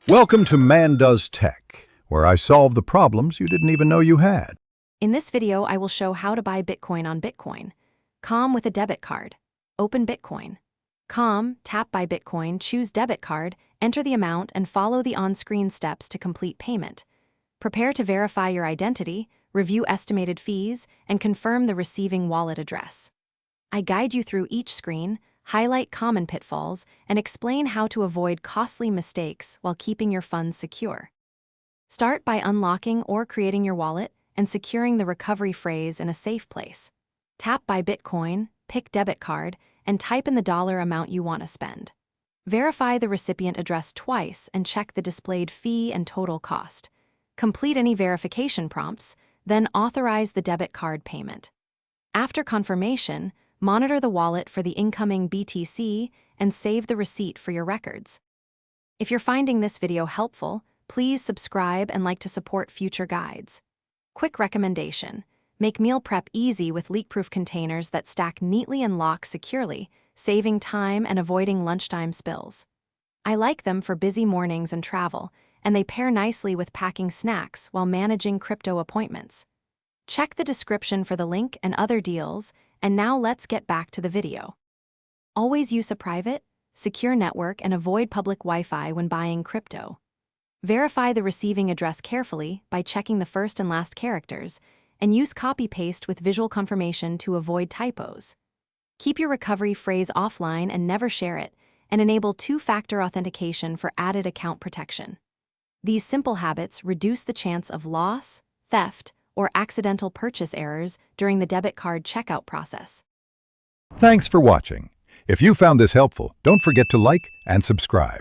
Welcome to Man Does Tech, where I solve the problems you didn't even know you had. In this video, I will show how to buy Bitcoin on Bitcoin. Com with a debit card. Open Bitcoin. Com, tap Buy Bitcoin, choose debit card, enter the amount, and follow the on-screen steps to complete payment. Prepare to verify your identity, review estimated fees, and confirm the receiving wallet address. I guide you through each screen, highlight common pitfalls, and explain how to avoid costly mistakes while keeping your funds secure. Start by unlocking or creating your wallet and securing the recovery phrase in a safe place. Tap Buy Bitcoin, pick debit card, and type in the dollar amount you want to spend. Verify the recipient address twice and check the displayed fee and total cost. Complete any verification prompts, then authorize the debit card payment. After confirmation, monitor the wallet for the incoming BTC and save the receipt for your records. If you're finding this video helpful, please subscribe and like to support future guides. Quick recommendation: make meal prep easy with leak-proof containers that stack neatly and lock securely, saving time and avoiding lunchtime spills. I like them for busy mornings and travel, and they pair nicely with packing snacks while managing crypto appointments. Check the description for the link and other deals, and now let's get back to the video. Always use a private, secure network and avoid public Wi-Fi when buying crypto. Verify the receiving address carefully by checking the first and last characters, and use copy-paste with visual confirmation to avoid typos. Keep your recovery phrase offline and never share it, and enable two-factor authentication for added account protection. These simple habits reduce the chance of loss, theft, or accidental purchase errors during the debit card checkout process. Thanks for watching. If you found this helpful, don't forget to like and subscribe.